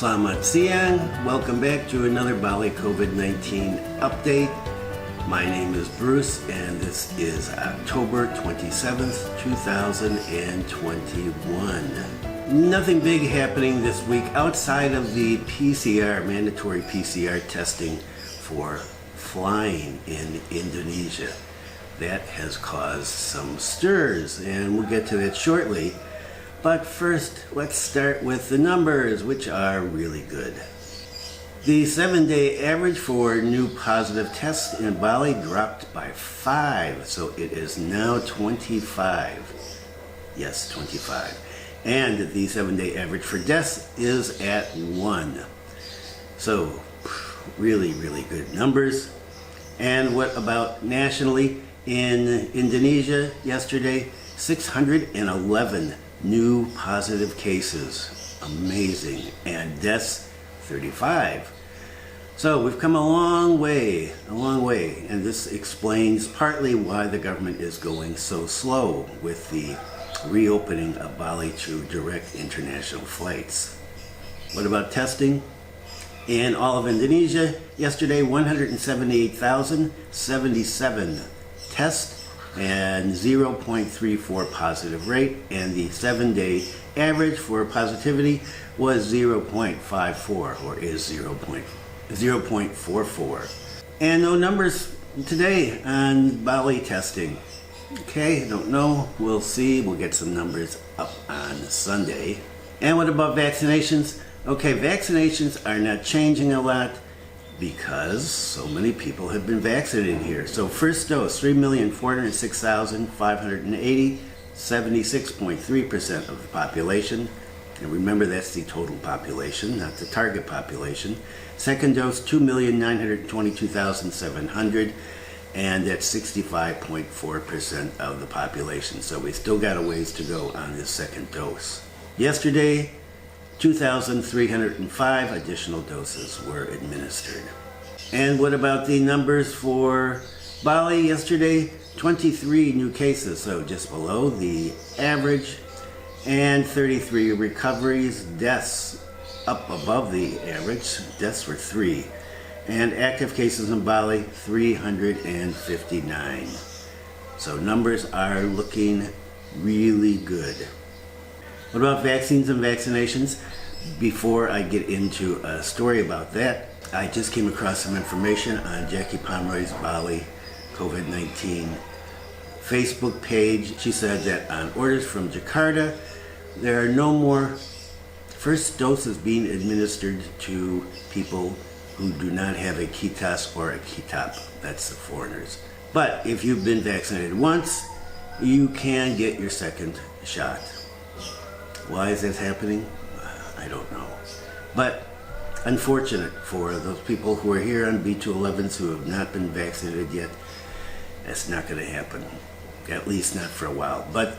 Selamat siang. Welcome back to another Bali COVID-19 update. My name is Bruce and this is October 27th, 2021. Nothing big happening this week outside of the PCR, mandatory PCR testing for flying in Indonesia. That has caused some stirs and we'll get to that shortly. But first, let's start with the numbers, which are really good. The 7-day average for new positive tests in Bali dropped by 5, so it is now 25. Yes, 25. And the 7-day average for deaths is at 1. So, really, really good numbers. And what about nationally? In Indonesia yesterday, 611 new positive cases. Amazing. And deaths, 35. So we've come a long way. And this explains partly why the government is going so slow with the reopening of Bali to direct international flights. What about testing? In all of Indonesia, yesterday 178,077 tests and 0.34 positive rate, and the 7-day average for positivity was 0.54 or is 0.44. And no numbers today on Bali testing. Okay, don't know. We'll see. We'll get some numbers up on Sunday. And what about vaccinations? Okay, vaccinations are not changing a lot because so many people have been vaccinated here. So first dose, 3,406,580, 76.3% of the population. And remember, that's the total population, not the target population. Second dose, 2,922,700, and that's 65.4% of the population. So we still got a ways to go on this second dose. Yesterday, 2,305 additional doses were administered. And what about the numbers for Bali yesterday? 23 new cases, so just below the average, and 33 recoveries. Deaths up above the average. Deaths were 3. And active cases in Bali, 359. So numbers are looking really good. What about vaccines and vaccinations? Before I get into a story about that, I just came across some information on Jackie Pomeroy's Bali COVID-19 Facebook page. She said that on orders from Jakarta, there are no more first doses being administered to people who do not have a kitas or a kitap. That's the foreigners. But if you've been vaccinated once, you can get your second shot. Why is this happening? I don't know. But unfortunate for those people who are here on B211s who have not been vaccinated yet. That's not going to happen. At least not for a while. But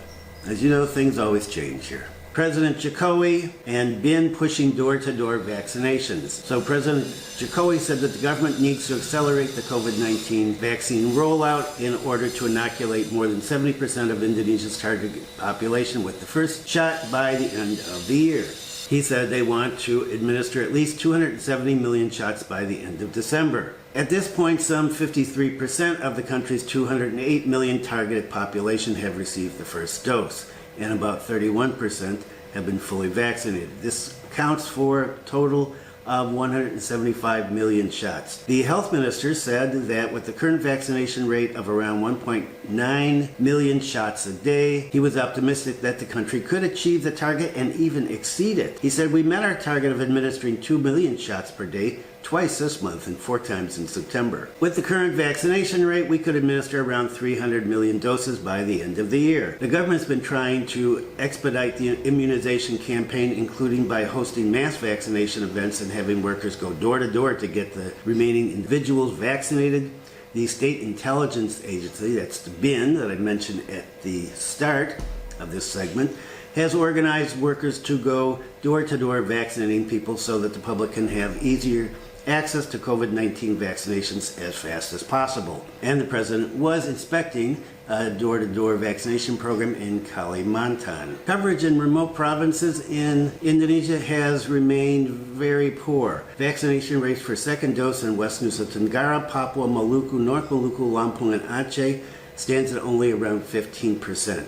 as you know, things always change here. President Jokowi and been pushing door-to-door vaccinations. So President Jokowi said that the government needs to accelerate the COVID-19 vaccine rollout in order to inoculate more than 70% of Indonesia's target population with the first shot by the end of the year. He said they want to administer at least 270 million shots by the end of December. At this point, some 53% of the country's 208 million targeted population have received the first dose, and about 31% have been fully vaccinated. This counts for a total of 175 million shots. The health minister said that with the current vaccination rate of around 1.9 million shots a day, he was optimistic that the country could achieve the target and even exceed it. He said, "We met our target of administering 2 million shots per day twice this month and 4 times in September. With the current vaccination rate, we could administer around 300 million doses by the end of the year." The government's been trying to expedite the immunization campaign, including by hosting mass vaccination events and having workers go door to door to get the remaining individuals vaccinated. The State Intelligence Agency, that's the BIN that I mentioned at the start of this segment, has organized workers to go door to door vaccinating people so that the public can have easier access to COVID-19 vaccinations as fast as possible. And the president was inspecting a door-to-door vaccination program in Kalimantan. Coverage in remote provinces in Indonesia has remained very poor. Vaccination rates for second dose in West Nusa Tenggara, Papua, Maluku, North Maluku, Lampung, and Aceh stands at only around 15%,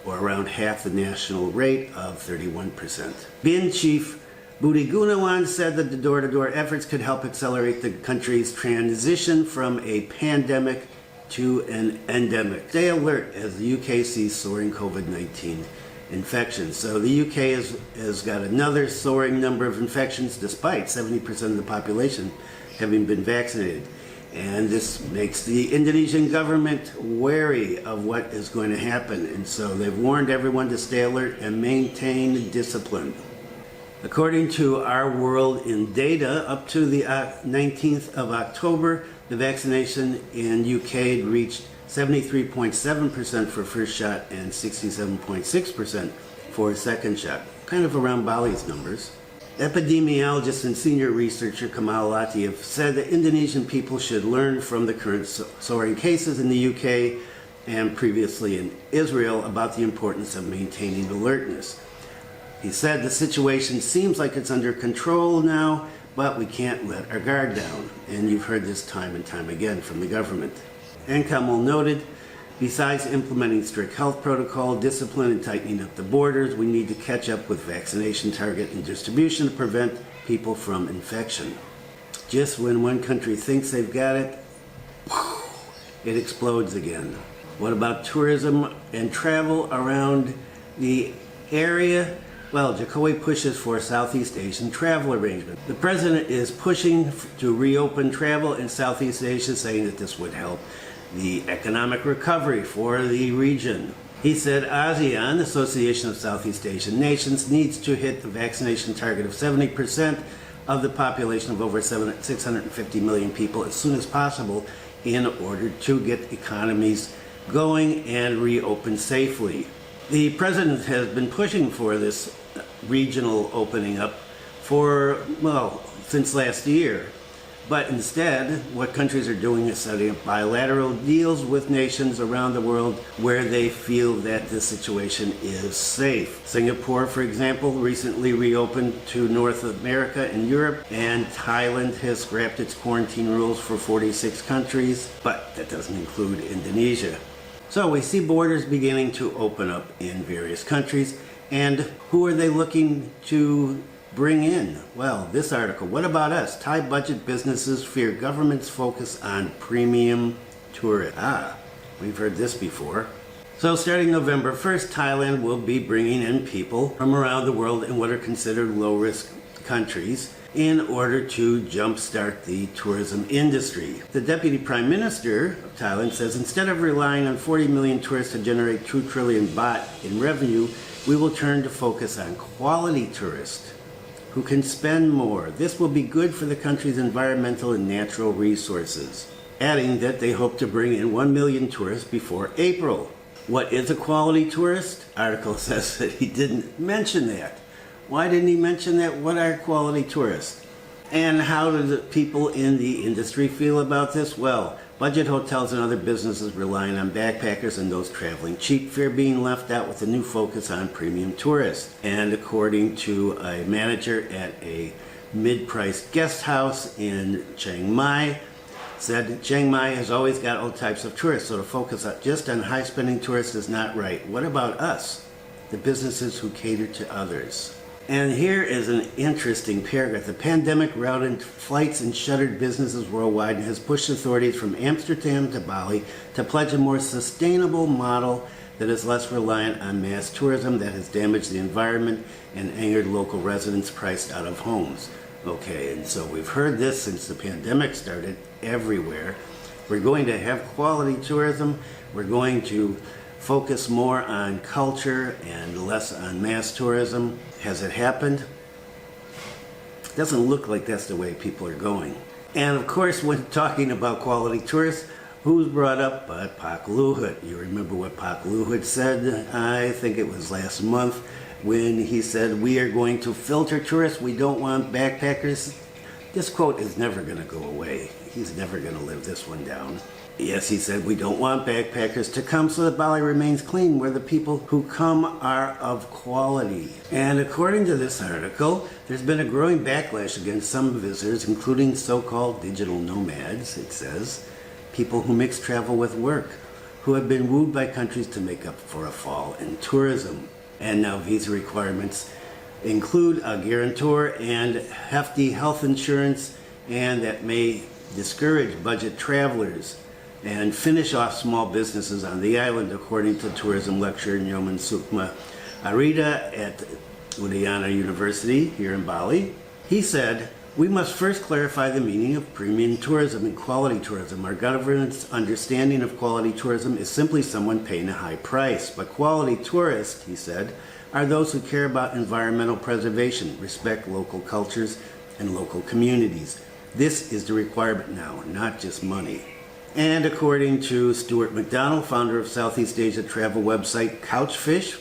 or around half the national rate of 31%. BIN Chief Budi Gunawan said that the door-to-door efforts could help accelerate the country's transition from a pandemic to an endemic. Stay alert as the UK sees soaring COVID-19 infections. So the UK has got another soaring number of infections despite 70% of the population having been vaccinated. And this makes the Indonesian government wary of what is going to happen. And so they've warned everyone to stay alert and maintain discipline. According to Our World in Data, up to the 19th of October, the vaccination in UK had reached 73.7% for first shot and 67.6% for second shot, kind of around Bali's numbers. Epidemiologist and senior researcher Kamal Latif said that Indonesian people should learn from the current soaring cases in the UK and previously in Israel about the importance of maintaining alertness. He said the situation seems like it's under control now, but we can't let our guard down. And you've heard this time and time again from the government. And Kamal noted, besides implementing strict health protocol, discipline, and tightening up the borders, we need to catch up with vaccination target and distribution to prevent people from infection. Just when one country thinks they've got it, it explodes again. What about tourism and travel around the area? Well, Jokowi pushes for a Southeast Asian travel arrangement. The president is pushing to reopen travel in Southeast Asia, saying that this would help the economic recovery for the region. He said ASEAN, Association of Southeast Asian Nations, needs to hit the vaccination target of 70% of the population of over 650 million people as soon as possible in order to get economies going and reopen safely. The president has been pushing for this regional opening up since last year. But instead, what countries are doing is setting up bilateral deals with nations around the world where they feel that the situation is safe. Singapore, for example, recently reopened to North America and Europe, and Thailand has scrapped its quarantine rules for 46 countries, but that doesn't include Indonesia. So we see borders beginning to open up in various countries. And who are they looking to bring in? Well, this article, what about us? Thai budget businesses fear government's focus on premium tourists. We've heard this before. So starting November 1st, Thailand will be bringing in people from around the world in what are considered low-risk countries in order to jumpstart the tourism industry. The Deputy Prime Minister of Thailand says instead of relying on 40 million tourists to generate 2 trillion baht in revenue, we will turn to focus on quality tourists who can spend more. This will be good for the country's environmental and natural resources, adding that they hope to bring in 1 million tourists before April. What is a quality tourist? Article says that he didn't mention that. Why didn't he mention that? What are quality tourists? And how do the people in the industry feel about this? Well, budget hotels and other businesses relying on backpackers and those traveling cheap fear being left out with a new focus on premium tourists. And according to a manager at a mid-priced guest house in Chiang Mai, said Chiang Mai has always got all types of tourists, so to focus just on high-spending tourists is not right. What about us, the businesses who cater to others? And here is an interesting paragraph. The pandemic routed flights and shuttered businesses worldwide and has pushed authorities from Amsterdam to Bali to pledge a more sustainable model that is less reliant on mass tourism that has damaged the environment and angered local residents priced out of homes. Okay, and so we've heard this since the pandemic started everywhere. We're going to have quality tourism. We're going to focus more on culture and less on mass tourism. Has it happened? It doesn't look like that's the way people are going. And of course, when talking about quality tourists, who's brought up but Pak Luhut? You remember what Pak Luhut said, I think it was last month, when he said, we are going to filter tourists. We don't want backpackers This quote is never going to go away. He's never going to live this one down. Yes, he said, we don't want backpackers to come so that Bali remains clean, where the people who come are of quality. And according to this article, there's been a growing backlash against some visitors, including so-called digital nomads, it says, people who mix travel with work, who have been wooed by countries to make up for a fall in tourism. And now visa requirements include a guarantor and hefty health insurance, and that may discourage budget travelers and finish off small businesses on the island, according to tourism lecturer Nyoman Sukma Arida at Udayana University here in Bali. He said, we must first clarify the meaning of premium tourism and quality tourism. Our government's understanding of quality tourism is simply someone paying a high price. But quality tourists, he said, are those who care about environmental preservation, respect local cultures and local communities. This is the requirement now, not just money. And according to Stuart McDonald, founder of Southeast Asia travel website Couchfish,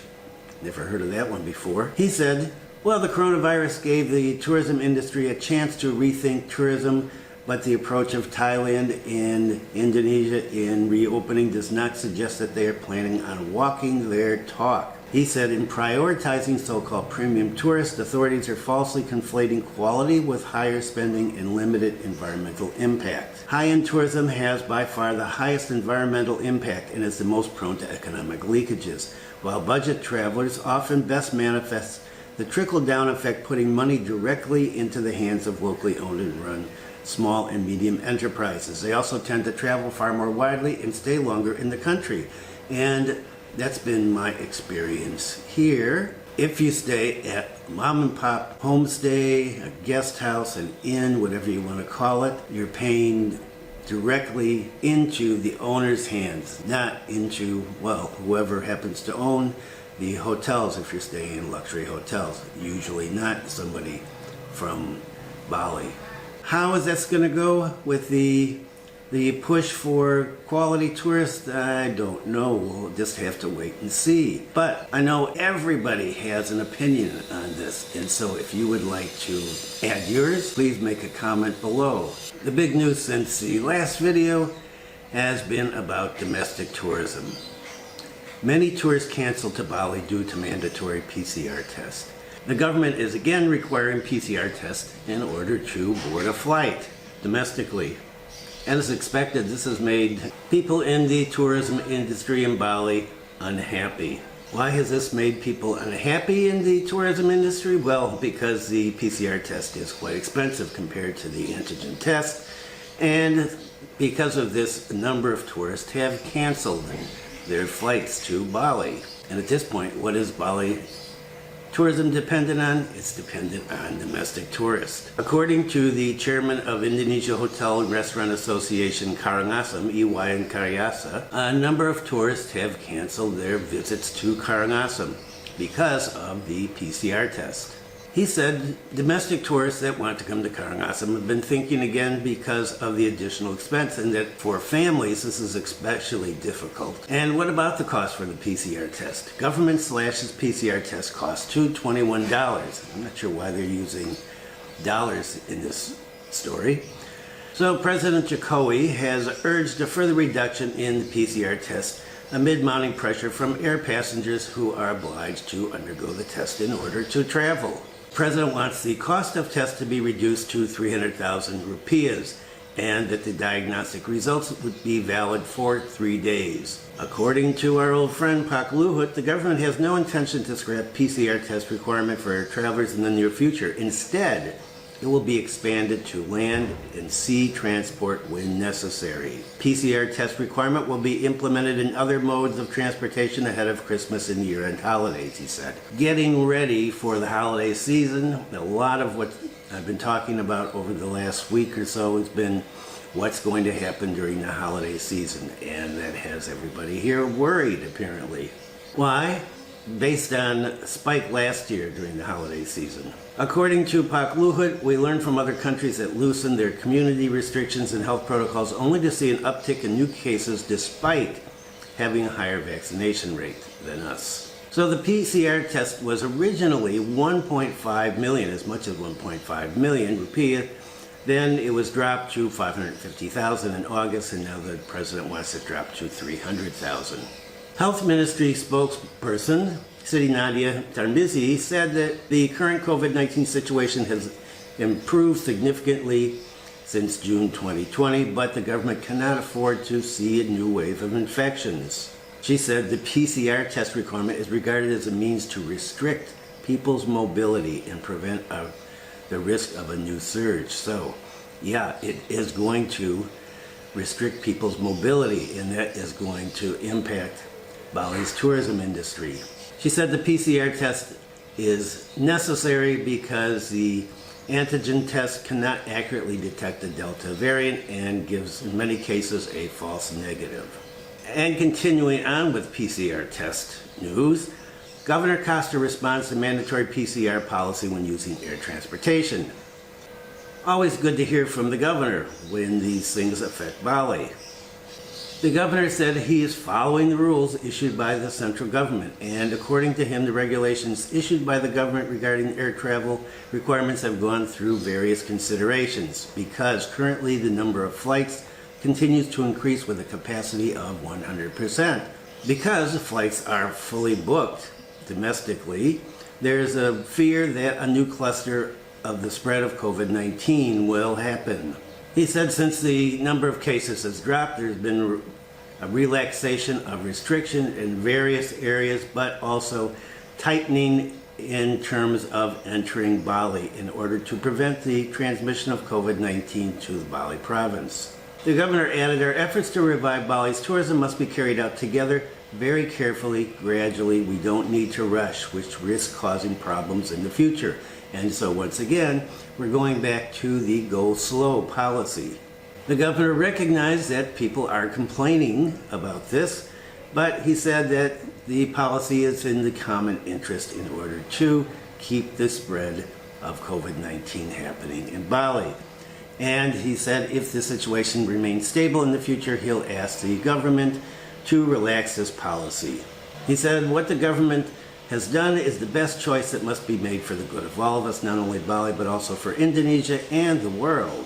never heard of that one before, he said, well, the coronavirus gave the tourism industry a chance to rethink tourism, but the approach of Thailand and Indonesia in reopening does not suggest that they are planning on walking their talk. He said, in prioritizing so-called premium tourists, authorities are falsely conflating quality with higher spending and limited environmental impact. High-end tourism has by far the highest environmental impact and is the most prone to economic leakages, while budget travelers often best manifest the trickle-down effect, putting money directly into the hands of locally owned and run small and medium enterprises. They also tend to travel far more widely and stay longer in the country. And that's been my experience here. If you stay at mom and pop homestay, a guest house, an inn, whatever you want to call it, you're paying directly into the owner's hands, not into, well, whoever happens to own the hotels if you're staying in luxury hotels. Usually not somebody from Bali. How is this going to go with the push for quality tourists? I don't know. We'll just have to wait and see. But I know everybody has an opinion on this, and so if you would like to add yours, please make a comment below. The big news since the last video has been about domestic tourism. Many tours canceled to Bali due to mandatory PCR tests. The government is again requiring PCR tests in order to board a flight domestically. And as expected, this has made people in the tourism industry in Bali unhappy. Why has this made people unhappy in the tourism industry? Well, because the PCR test is quite expensive compared to the antigen test. And because of this, a number of tourists have canceled their flights to Bali. And at this point, what is Bali tourism dependent on? It's dependent on domestic tourists. According to the chairman of Indonesia Hotel and Restaurant Association Karangasem, Iwayan Karyasa, a number of tourists have canceled their visits to Karangasem because of the PCR test. He said domestic tourists that want to come to Karangasem have been thinking again because of the additional expense, and that for families this is especially difficult. And what about the cost for the PCR test? Government slashes PCR test cost to $21. I'm not sure why they're using dollars in this story. So President Jokowi has urged a further reduction in the PCR test amid mounting pressure from air passengers who are obliged to undergo the test in order to travel. The President wants the cost of tests to be reduced to 300,000 rupiahs, and that the diagnostic results would be valid for 3 days. According to our old friend Pak Luhut, the government has no intention to scrap PCR test requirement for air travelers in the near future. Instead, it will be expanded to land and sea transport when necessary. PCR test requirement will be implemented in other modes of transportation ahead of Christmas and year-end holidays, he said. Getting ready for the holiday season, a lot of what I've been talking about over the last week or so has been what's going to happen during the holiday season, and that has everybody here worried, apparently. Why? Based on a spike last year during the holiday season. According to Pak Luhut, we learned from other countries that loosened their community restrictions and health protocols only to see an uptick in new cases despite having a higher vaccination rate than us. So the PCR test was originally 1.5 million, as much as 1.5 million rupiah. Then it was dropped to 550,000 in August, and now the president wants it dropped to 300,000. Health Ministry spokesperson Siti Nadia Tarmizi said that the current COVID-19 situation has improved significantly since June 2020, but the government cannot afford to see a new wave of infections. She said the PCR test requirement is regarded as a means to restrict people's mobility and prevent the risk of a new surge. So, yeah, it is going to restrict people's mobility, and that is going to impact Bali's tourism industry. She said the PCR test is necessary because the antigen test cannot accurately detect the Delta variant and gives, in many cases, a false negative. And continuing on with PCR test news, Governor Koster responds to mandatory PCR policy when using air transportation. Always good to hear from the governor when these things affect Bali. The governor said he is following the rules issued by the central government, and according to him, the regulations issued by the government regarding air travel requirements have gone through various considerations because currently the number of flights continues to increase with a capacity of 100%. Because the flights are fully booked domestically, there's a fear that a new cluster of the spread of COVID-19 will happen. He said since the number of cases has dropped, there's been a relaxation of restriction in various areas, but also tightening in terms of entering Bali in order to prevent the transmission of COVID-19 to the Bali province. The governor added, our efforts to revive Bali's tourism must be carried out together, very carefully, gradually. We don't need to rush, which risks causing problems in the future. And so once again, we're going back to the go slow policy. The governor recognized that people are complaining about this, but he said that the policy is in the common interest in order to keep the spread of COVID-19 happening in Bali. And he said if the situation remains stable in the future, he'll ask the government to relax this policy. He said what the government has done is the best choice that must be made for the good of all of us, not only Bali, but also for Indonesia and the world.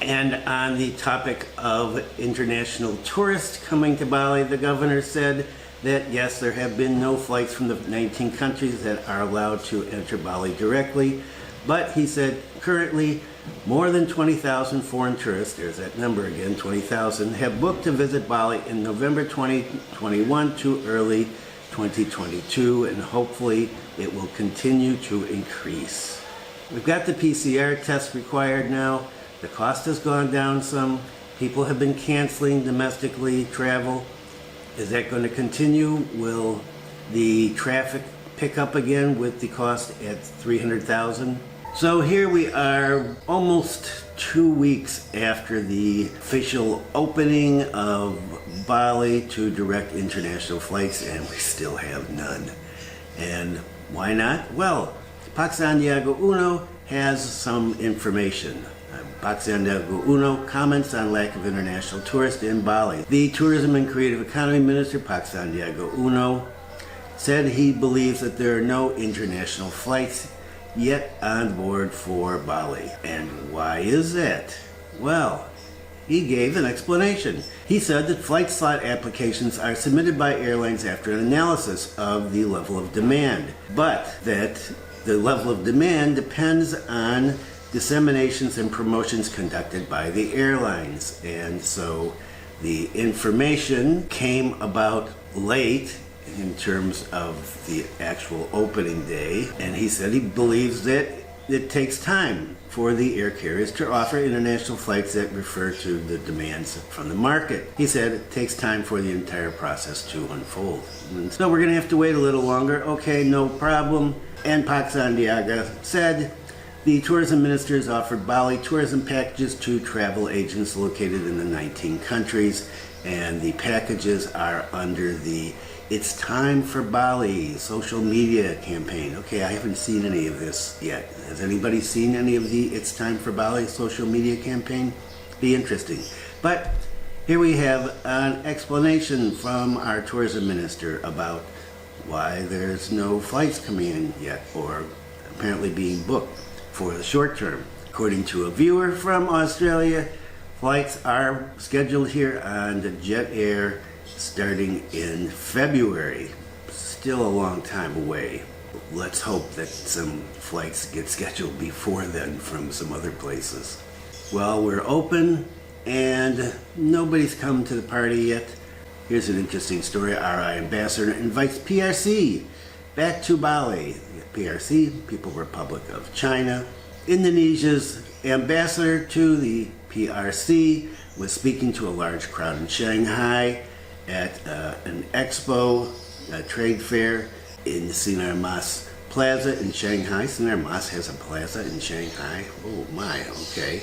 And on the topic of international tourists coming to Bali, the governor said that yes, there have been no flights from the 19 countries that are allowed to enter Bali directly, but he said currently more than 20,000 foreign tourists, there's that number again, 20,000, have booked to visit Bali in November 2021 to early 2022, and hopefully it will continue to increase. We've got the PCR test required now. The cost has gone down some. People have been canceling domestically travel. Is that going to continue? Will the traffic pick up again with the cost at 300,000? So here we are almost 2 weeks after the official opening of Bali to direct international flights, and we still have none. And why not? Well, Pak Sandiaga Uno has some information. Pak Sandiaga Uno comments on lack of international tourists in Bali. The Tourism and Creative Economy Minister, Pak Sandiaga Uno, said he believes that there are no international flights yet on board for Bali. And why is that? Well, he gave an explanation. He said that flight slot applications are submitted by airlines after an analysis of the level of demand, but that the level of demand depends on disseminations and promotions conducted by the airlines. And so the information came about late in terms of the actual opening day, and he said he believes that it takes time for the air carriers to offer international flights that refer to the demands from the market. He said it takes time for the entire process to unfold. And so we're going to have to wait a little longer. Okay, no problem. And Pak Sandiaga said the tourism ministers offered Bali tourism packages to travel agents located in the 19 countries, and the packages are under the It's Time for Bali social media campaign. Okay, I haven't seen any of this yet. Has anybody seen any of the It's Time for Bali social media campaign? Be interesting. But here we have an explanation from our tourism minister about why there's no flights coming in yet, or apparently being booked for the short term. According to a viewer from Australia, flights are scheduled here on the Jet Air starting in February. Still a long time away. Let's hope that some flights get scheduled before then from some other places. Well, we're open and nobody's come to the party yet. Here's an interesting story. Our ambassador invites PRC back to Bali. PRC, People's Republic of China. Indonesia's ambassador to the PRC was speaking to a large crowd in Shanghai at an expo, a trade fair in Sinar Mas Plaza in Shanghai. Sinar Mas has a plaza in Shanghai. Oh my, okay.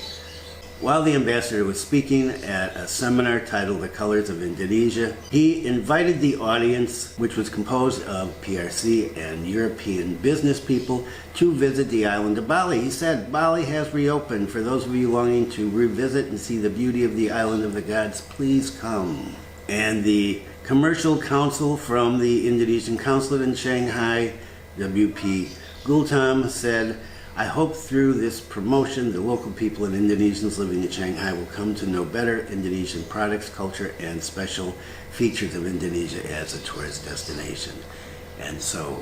While the ambassador was speaking at a seminar titled The Colors of Indonesia, he invited the audience, which was composed of PRC and European business people, to visit the island of Bali. He said, Bali has reopened. For those of you longing to revisit and see the beauty of the island of the gods, please come. And the commercial counsel from the Indonesian consulate in Shanghai, WP Gultam, said, I hope through this promotion, the local people and Indonesians living in Shanghai will come to know better Indonesian products, culture, and special features of Indonesia as a tourist destination. And so,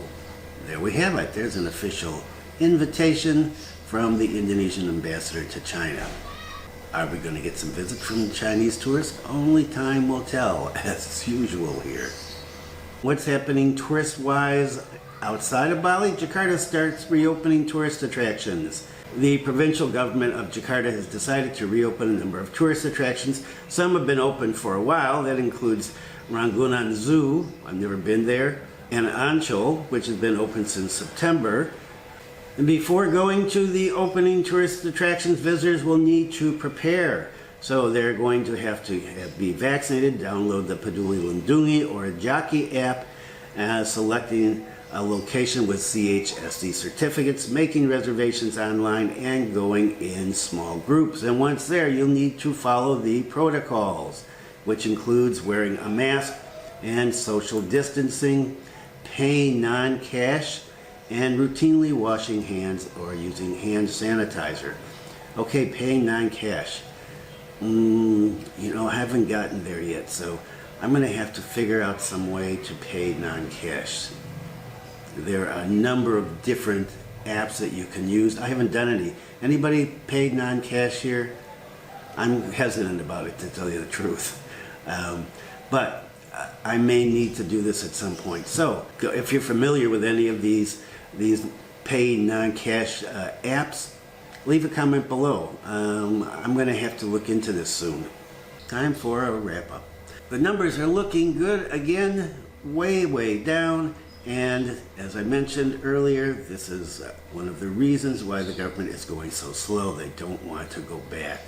there we have it. There's an official invitation from the Indonesian ambassador to China. Are we going to get some visits from Chinese tourists? Only time will tell, as usual here. What's happening tourist-wise outside of Bali? Jakarta starts reopening tourist attractions. The provincial government of Jakarta has decided to reopen a number of tourist attractions. Some have been open for a while. That includes Rangunan Zoo, I've never been there, and Ancol, which has been open since September. And before going to the opening tourist attractions, visitors will need to prepare. So they're going to have to be vaccinated, download the Peduli Lindungi or Jaki app, selecting a location with CHSD certificates, making reservations online, and going in small groups. And once there, you'll need to follow the protocols, which includes wearing a mask and social distancing, paying non-cash, and routinely washing hands or using hand sanitizer. Okay, paying non-cash. I haven't gotten there yet, so I'm going to have to figure out some way to pay non-cash. There are a number of different apps that you can use. I haven't done any. Anybody paid non-cash here? I'm hesitant about it, to tell you the truth. But I may need to do this at some point. So if you're familiar with any of these paid non-cash apps, leave a comment below. I'm going to have to look into this soon. Time for a wrap-up. The numbers are looking good again, way down. And as I mentioned earlier, this is one of the reasons why the government is going so slow. They don't want to go back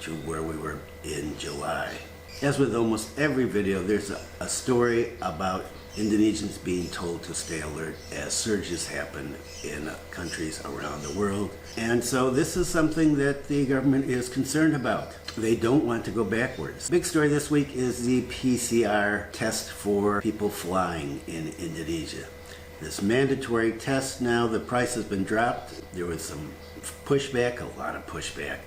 to where we were in July. As with almost every video, there's a story about Indonesians being told to stay alert as surges happen in countries around the world. And so this is something that the government is concerned about. They don't want to go backwards. Big story this week is the PCR test for people flying in Indonesia. This mandatory test now, the price has been dropped. There was some pushback, a lot of pushback,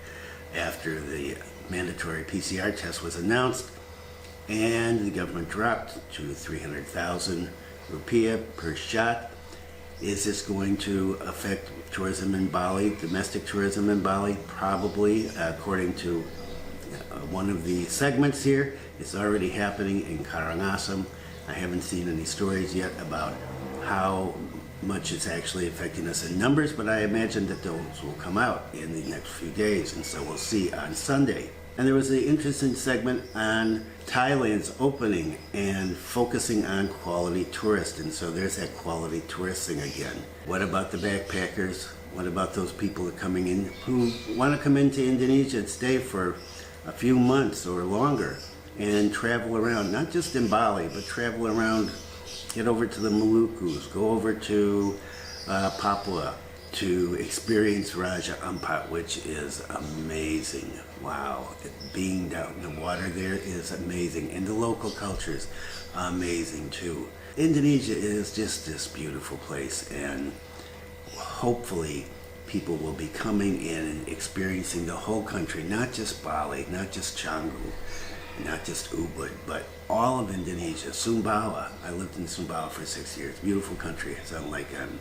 after the mandatory PCR test was announced. And the government dropped to 300,000 rupiah per shot. Is this going to affect tourism in Bali, domestic tourism in Bali? Probably, according to one of the segments here. It's already happening in Karangasem. I haven't seen any stories yet about how much it's actually affecting us in numbers, but I imagine that those will come out in the next few days, and so we'll see on Sunday. And there was an interesting segment on Thailand's opening and focusing on quality tourists. And so there's that quality tourist thing again. What about the backpackers? What about those people that are coming in who want to come into Indonesia and stay for a few months or longer and travel around, not just in Bali, but travel around, get over to the Moluccas, go over to Papua, to experience Raja Ampat, which is amazing. Wow, being down in the water there is amazing, and the local culture is amazing too. Indonesia is just this beautiful place, and hopefully people will be coming in and experiencing the whole country, not just Bali, not just Canggu, not just Ubud, but all of Indonesia. Sumbawa. I lived in Sumbawa for 6 years. Beautiful country. It sounds like I'm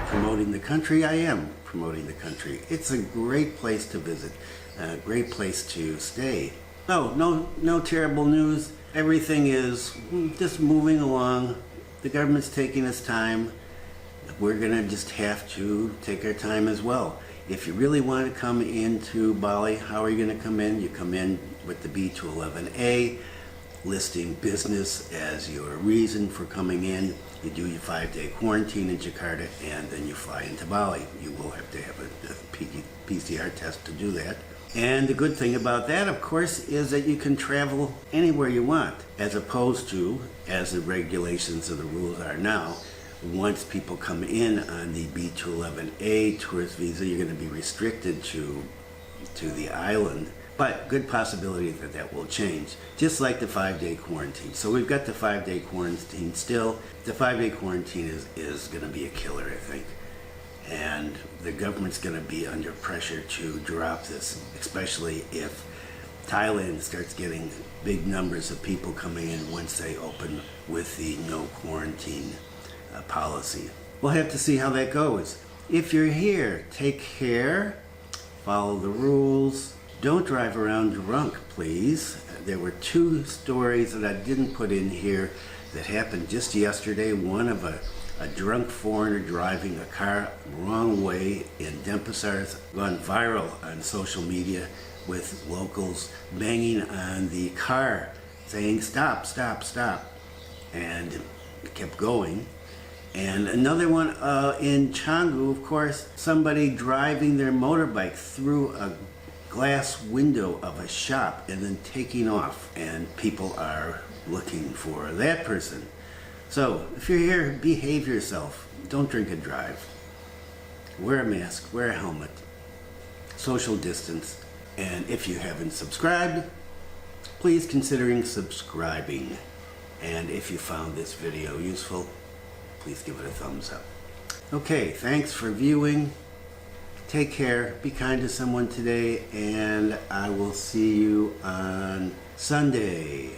promoting the country. I am promoting the country. It's a great place to visit, a great place to stay. No terrible news. Everything is just moving along. The government's taking its time. We're gonna just have to take our time as well. If you really want to come into Bali, how are you gonna come in? You come in with the B211A, listing business as your reason for coming in. You do your 5-day quarantine in Jakarta, and then you fly into Bali. You will have to have a PCR test to do that. And the good thing about that, of course, is that you can travel anywhere you want, as opposed to, as the regulations of the rules are now, once people come in on the B211A tourist visa, you're going to be restricted to the island. But good possibility that that will change, just like the 5-day quarantine. So we've got the 5-day quarantine still. The 5-day quarantine is going to be a killer, I think. And the government's going to be under pressure to drop this, especially if Thailand starts getting big numbers of people coming in once they open with the no quarantine policy. We'll have to see how that goes. If you're here, take care, follow the rules. Don't drive around drunk, please. There were 2 stories that I didn't put in here that happened just yesterday. One of a drunk foreigner driving a car wrong way in Denpasar has gone viral on social media, with locals banging on the car saying stop, stop, stop, and it kept going. And another one in Canggu, of course, somebody driving their motorbike through a glass window of a shop and then taking off, and people are looking for that person. So if you're here, behave yourself. Don't drink and drive. Wear a mask, wear a helmet, social distance, and if you haven't subscribed, please consider subscribing. And if you found this video useful, please give it a thumbs up. Okay, thanks for viewing. Take care, be kind to someone today, and I will see you on Sunday.